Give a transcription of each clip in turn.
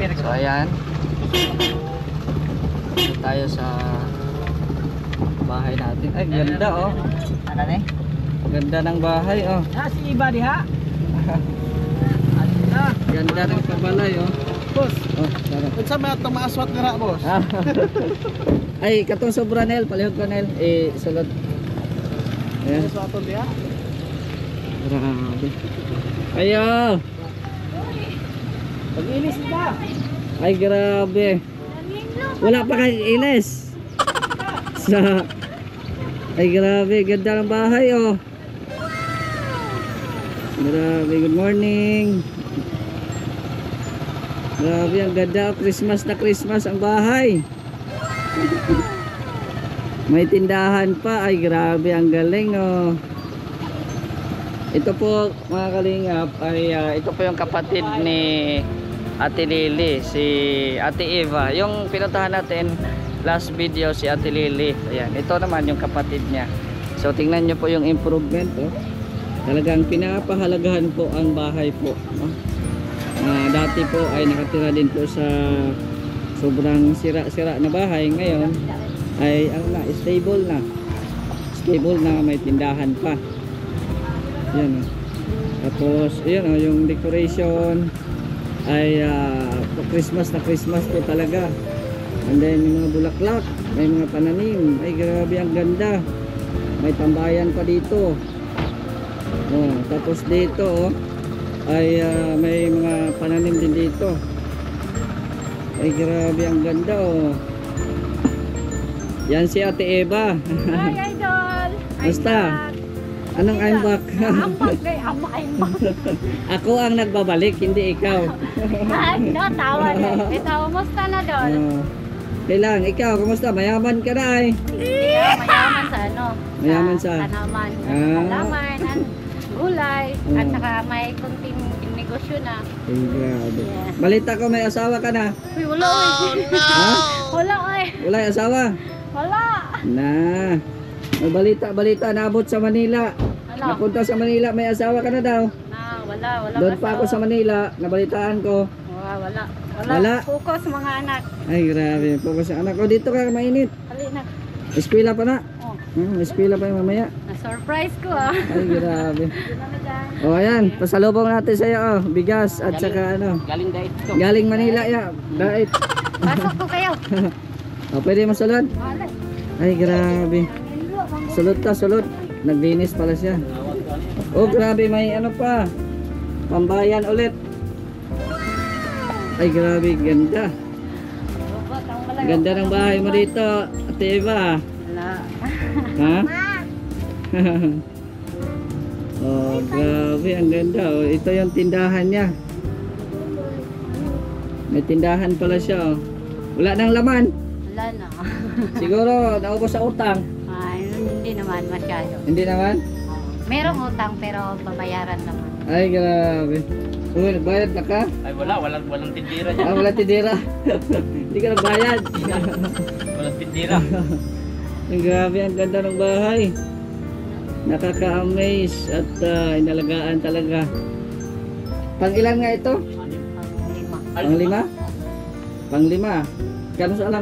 So ayan. Dito tayo sa bahay natin. Ay, ganda oh. Ano ni? Ganda ng bahay oh. Si Iba diha. Ganda ng kabalay oh. Boss. Oh, tara. Unsa may atong maaswat nga boss? Ay, katong sobra Nel, palihog ko Nel. Sulod. Ayan. Aswaton diha. Grabe. Ayo. Pag-ilis ka. Ay, grabe. Wala pa kang ilis. Ay, grabe. Ganda ng bahay oh. Grabe, good morning. Grabe, ang ganda. Christmas na Christmas ang bahay. May tindahan pa. Ay, grabe, ang galing oh. Ito po mga kalingap ay ito po yung kapatid ni Ate Lily, si Ate Eva. Yung pinuntahan natin last video si Ate Lily. Ayan, ito naman yung kapatid niya. So tingnan nyo po yung improvement oh. Talagang pinapahalagahan po ang bahay po oh. Dati po ay nakatira din po sa sobrang sira-sira na bahay. Ngayon ay stable na, may tindahan pa. Yan oh. Tapos ayan oh, yung decoration ay Christmas na Christmas po talaga. And then yung mga bulaklak, may mga pananim. Ay grabe, ang ganda. May tambayan pa dito oh. Tapos dito oh, ay may mga pananim din dito. Ay grabe, ang ganda oh. Yan si Ate Eva. Hi idol. Basta anong I'm back? Ako ang nagbabalik, hindi ikaw. No, tawa na. Ito, musta na doon? Kailang, ikaw, kumusta? Mayaman ka na ay. Mayaman sa ano? Mayaman sa? Tanaman. Ah. Halaman, gulay, at saka may kunting negosyo na. Ay, grabe. Yeah. Balita ko may asawa ka na. Uy, wala oy. Ha? Wala oy. Wala yung asawa? Wala. Na. May balita, naabot sa Manila. Wala. Napunta sa Manila, may asawa ka na daw. Wala. Doon pa ako sa Manila, nabalitaan ko. Wala. Wala. Focus mga anak. Ay, grabe. Focus sa anak ko. Dito ka, mainit. Hali na. Eskwela pa na. Oh, Eskwela pa yung mamaya. na-surprise ko ah. Ay, grabe. O, ayan. Pasalubong natin sa'yo, oh. Bigas at saka ano. Galing dait to. Galing Manila, ya. Dait. Pasok ko kayo. O, pwede masulod? Wala. Ay, grabe. Sulod. Naglinis pala siya. Oh, grabe. May ano pa. Pambayan ulit. Ay, grabe. Ganda. Ganda ng bahay mo dito, Ate Eva. Wala. Ha? Oh, grabe. Ang ganda. Oh, ito yung tindahan niya. May tindahan pala siya. Oh. Wala nang laman. Wala na. Siguro, naubos sa utang. Ay, hindi naman masyado. Hindi naman? Merong utang pero babayaran naman. Ay, grabe. Uy, nagbayad na ka? Ay walang tindira dyan. Ah, wala tindera. Hindi ka nagbayad. Walang tindira. Ang grabe, ang ganda ng bahay. Nakaka-amaze at inalagaan talaga. Pang ilan nga ito? Lima. Pang lima? Pang lima. Kano sa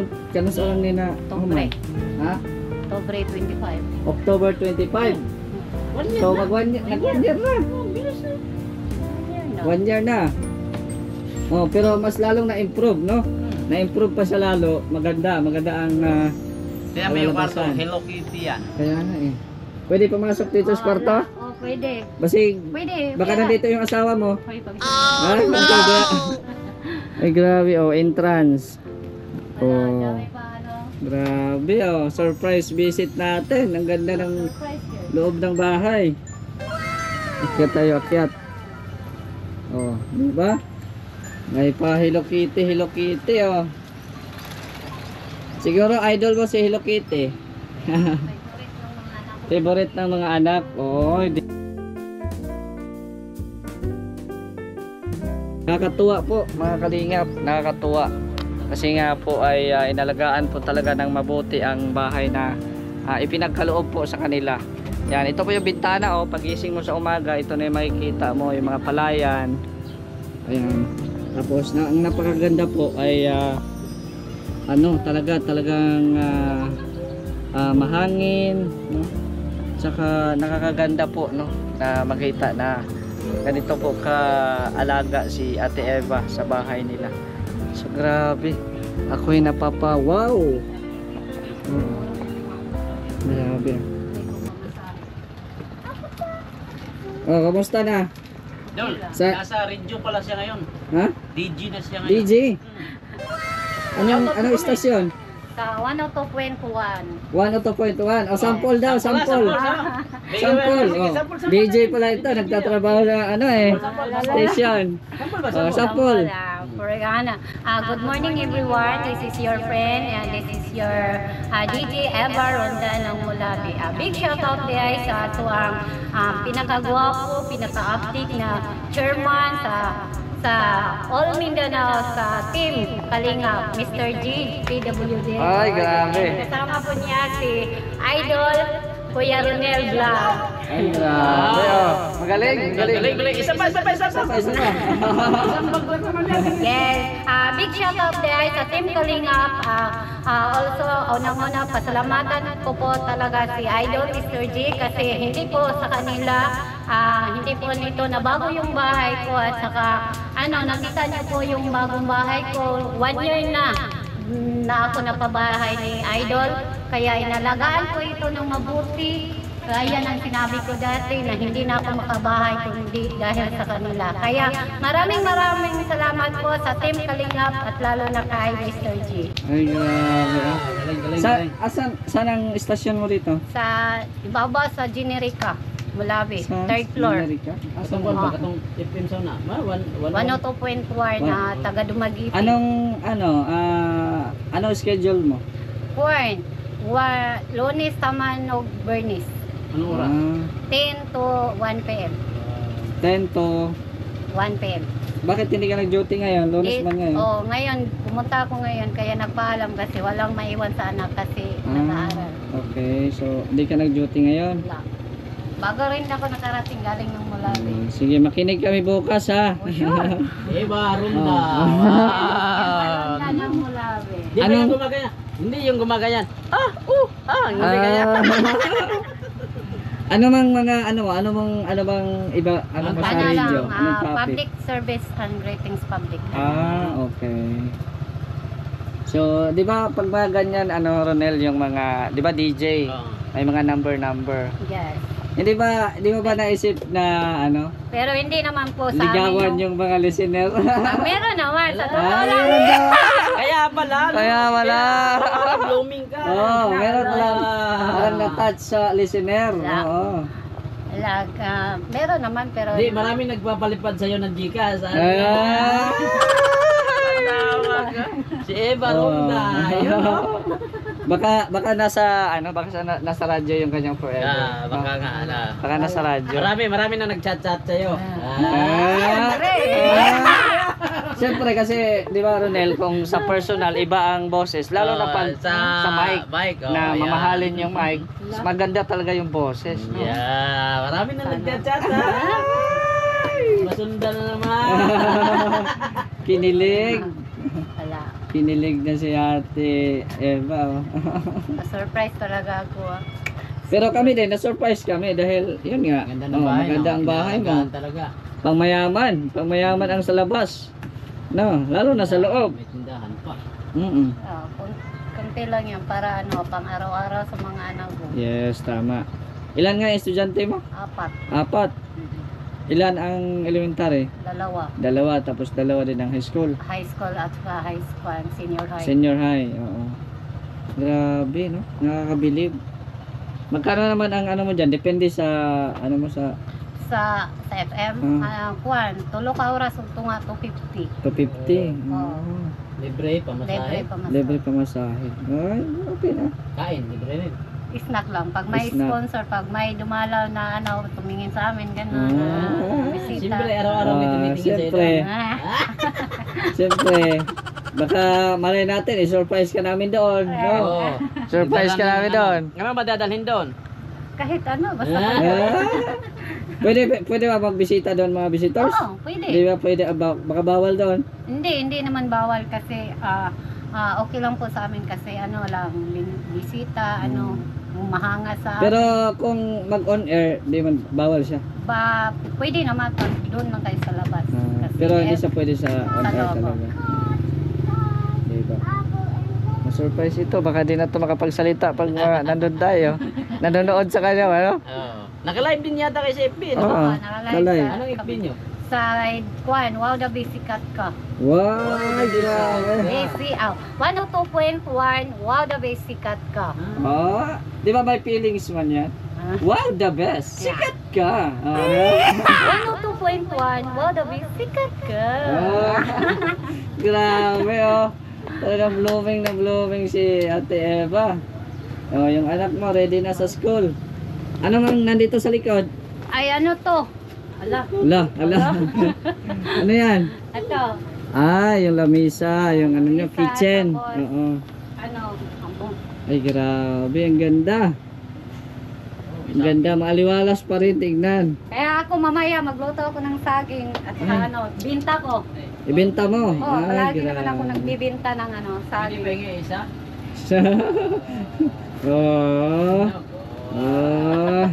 alam ni na? Oktobre. Ha? Oktobre 25. October 25. So mag-1 year na. 1 year na. Oh, pero mas lalong na-improve, no? Na-improve pa siya lalo. Maganda ang Kaya may kwarto, Hello Kitty yan. kaya nga eh. Pwede pumasok dito sa kwarto? Oh, pwede. Basig, Pwede. baka nandito yung asawa mo. Hoy, pag Ay, ay, grabe, oh, entrance. Oh, dami pa ano. grabe, oh, surprise visit natin. Ang ganda ng Surprise yun. loob ng bahay. Akyat tayo, akyat. Oh, di ba? May pa Hello Kitty, oh. Siguro idol mo si Hello Kitty. Favorite ng mga anak ko. Favorite ng mga anak. Oh, nakakatuwa po mga kalingap, nakakatuwa. Kasi nga po ay inalagaan po talaga ng mabuti ang bahay na ipinagkaloob po sa kanila. Yan, ito po yung bintana oh, pagising mo sa umaga, ito na yung makikita mo, yung mga palayan. Ayan. Tapos ang napakaganda po ay ano talagang mahangin, no? Tsaka nakakaganda po, no, na makita na ganito po ka-alaga si Ate Eva sa bahay nila. So grabe, ako'y napapa-wow. Grabe. Oh, kamusta na? Dol, nasa radio pala siya ngayon. Ha? DJ na siya ngayon. DJ? Anong istasyon? Sa 102.1. 102.1. O, sample daw, sample. Sample. Oh. DJ pala ito, nagtatrabaho na station. Oh, sample. Good morning everyone. This is your friend and this is your DJ Eva Ronda ng Mulabi. Big shout out guys to ang pinakagwapo, pinaka-update na chairman sa All Mindanao sa team Kalinga, Mr. G, PWD. Ay, grabe. Kasama po niya si Idol Kuya Ronel Vlog. Ay, grabe. Oh. Magaling. Isa pa. Yes, big shout out guys sa Team Kalingap. Also, unang-una, pasalamatan ko po talaga si Idol Mr. G kasi hindi po sa kanila, hindi po nito nabago yung bahay ko at saka nakita niyo po yung bagong bahay ko. 1 year na ako napabahay ni Idol, kaya inalagaan ko ito ng mabuti. Kaya ang sinabi ko dati na hindi na ako makabahay kung hindi dahil sa kanila. Kaya maraming salamat po sa Team Kalingap at lalo na kay Mr. G. Ay, grabe. Saan ang istasyon mo dito? Sa ibaba sa Generica, Mulabi, Sa 3rd floor. Amerika? Asan ba katong FM sound na? 102.4 na taga Dumaguete. Anong schedule mo? Corn, Lunes, Taman, Bernis. Anong oras? 10 to 1 p.m. 10 to... 1 p.m. Bakit hindi ka nag-duty ngayon? Lunes ba ngayon? Ngayon, pumunta ako ngayon kaya nagpaalam kasi walang maiwan sa anak kasi nag-aaral. Okay, so hindi ka nag-duty ngayon? Wala. Bago rin ako nakarating galing ng Mulabi. Sige, makinig kami bukas ha. Eva Ronda. Ganda ng Mulabi. Di ba yung gumagaya? Hindi yung gumagayan. Hindi kaya. Ano bang iba, sa radio? Anong topic? Public service and ratings public. Okay. So, di ba pag mga ganyan, Ronel, yung mga, di ba DJ, may mga number. Yes. Hindi ba naisip na, Pero hindi naman po sa ligawan amin yung mga listener? meron naman, sa totoo lang. Meron daw. Kaya pala. Blooming ka. Meron lang. Parang na-touch sa listener. Oo. Meron naman pero Di, marami nagpapalipad sa'yo ng Gcash. Si Eva Ronda. Baka nasa nasa radyo yung kanyang forever. Baka nga. Baka nasa radyo. Marami na nagchat-chat sa'yo. Siyempre kasi, di ba Ronel, kung sa personal, iba ang boses. Lalo na pag sa mic, na mamahalin yung mic, mas maganda talaga yung boses. No? Yeah, marami na nagchat-chat. Masundan na naman. Kinilig. wala. Kinilig na si Ate Eva. Na-surprise talaga ako. Pero kami din, na-surprise kami dahil yun nga, maganda ang bahay mo. Talaga. Pangmayaman ang sa labas. No, lalo na sa loob. May tindahan pa. Kunti lang yan para pang araw-araw sa mga anak ko. Yes, tama. Ilan nga estudyante mo? 4. 4. Ilan ang elementary? 2. 2, tapos 2 din ang high school. High school at high school, senior high. Senior high, oo. Grabe, no? Nakakabilib. Magkano naman ang mo dyan? Depende sa sa FM, kuwan, tulo ka oras ug tunga 250. 250. Libre pamasahe. Libre pamasahe. Ay, okay na. Kain, libre rin. Snack lang. Pag may Snack. sponsor, pag may dumalaw na tumingin sa amin, gano'n. Bisita. Siyempre, araw-araw may tumitingin sa ito. Siyempre. Siyempre. Baka malay natin, i-surprise ka namin doon. No? Surprise ka namin doon. Ano ba dadalhin doon? Kahit basta. Pwede ba magbisita doon mga visitors? Oo, Di pwede. ba pwede, baka bawal doon? Hindi naman bawal kasi okay lang po sa amin kasi ano lang, bisita, mahanga sa Pero kung mag-on air, di man bawal siya. pwede naman pag doon lang tayo sa labas. Kasi, Pero hindi siya pwede sa on sa air loob. talaga. Diba? Ma-surprise ito, baka di na ito makapagsalita pag nandun tayo. Nanonood sa kanya, ano? Oo. Naka-live din yata kay sa FB, no? Oo, nakalive kalay. sa- Anong FB nyo? Sa Kwan, wow, the bisikat ka. Wow, grabe. Basic, 102.1, wow, the bisikat ka. Oh, di ba may feelings man yan? Wow, the best. Yeah. Sikat ka. 102.1, wow, the bisikat ka. Oh, grabe oh. Talagang blooming si Ate Eva. Oh, yung anak mo ready na sa school. Ano mang nandito sa likod? Ay, ano to? Ala, Ala. Ano yan? ito, Ah, yung lamisa, yung ano nyo, Lamisa, kitchen. tapos- Oo. ambong. Ay, grabe, ang ganda. Ang ganda, maaliwalas pa rin, tignan. Kaya ako mamaya magluto ako ng saging at binta ko. Ibenta mo. Oh, Ay, palagi naman ako nagbibinta ng Hindi saging. ba yung isa? Oh. Oh.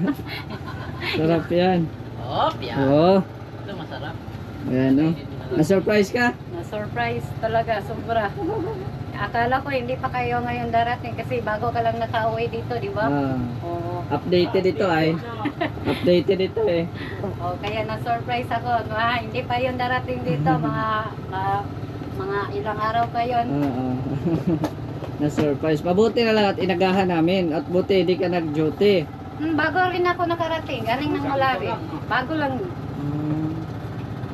Sarap yan. Oh, yan. Oh. Ito masarap. Ayan, oh. Na-surprise ka? Na-surprise talaga, sobra. Akala ko hindi pa kayo ngayon darating kasi bago ka lang nakauwi dito, di ba? Ah. Oo. Updated ito ay. Updated ito eh. Oh, kaya na-surprise ako. Hindi pa yun darating dito, mga ilang araw pa yun. Oo. Na-surprise. Mabuti na lang at inagahan namin. At buti hindi ka nag-duty. Bago rin ako nakarating, galing ng Malawi. Bago lang.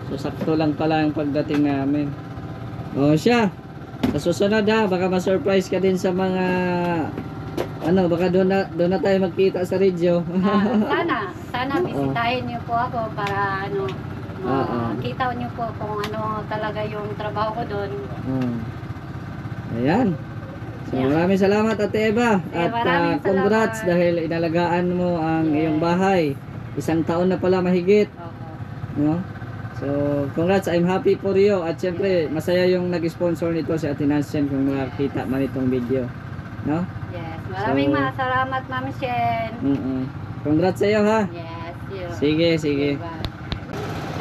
So sakto lang pala ang pagdating namin. O siya. Sa susunod ha, baka ma-surprise ka din sa mga baka doon na tayo magkita sa radio. Sana bisitahin niyo po ako para makita niyo po kung ano talaga yung trabaho ko doon. Ayan. So maraming salamat Ate Eva. At maraming congrats salamat. dahil inalagaan mo ang iyong bahay. 1 taon na pala mahigit. No? So, congrats, I'm happy for you. At syempre, masaya yung nag-sponsor nito si Ate Nansen kung makakita man itong video. No? Yes, maraming salamat Ma'am Shen. Congrats sa iyo ha. Yes, you. Sige.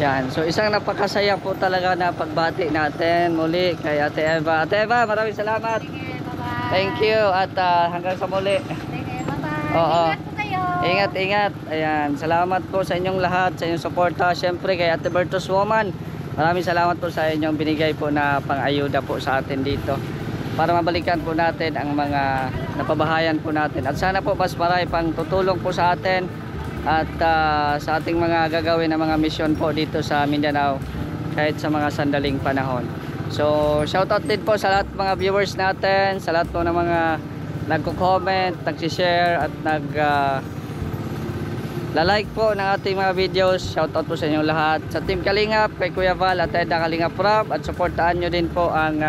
Yan, so isang napakasaya po talaga na pagbati natin muli kay Ate Eva. Ate Eva, maraming salamat. Sige, bye-bye. Thank you at hanggang sa muli. Sige, bye-bye. Oo. Ingat po kayo. Ingat. Ayan, salamat po sa inyong lahat, sa inyong suporta. Siyempre kay Ate Bertus Woman. Maraming salamat po sa inyong binigay po na pang-ayuda po sa atin dito. Para mabalikan po natin ang mga napabahayan po natin. At sana po mas marami pang tutulong po sa atin at sa ating mga gagawin na mga misyon po dito sa Mindanao kahit sa mga sandaling panahon. So, shoutout din po sa lahat mga viewers natin, sa lahat po ng mga nagko-comment, nag-share at la-like po ng ating mga videos. Shoutout po sa inyong lahat. Sa Team Kalingap, kay Kuya Val at Eda Kalingap Rob, at supportaan nyo din po ang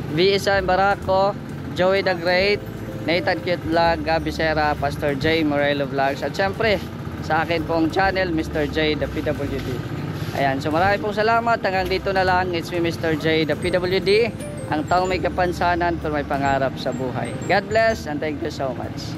V.S.M. Barako, Joey the Great, Nathan Cute Vlog, Gabi Sera, Pastor J Morelo Vlogs, at syempre sa akin pong channel, Mr. J the PWD. Ayan, so marami pong salamat. Hanggang dito na lang. It's me, Mr. J the PWD, ang taong may kapansanan pero may pangarap sa buhay. God bless and thank you so much.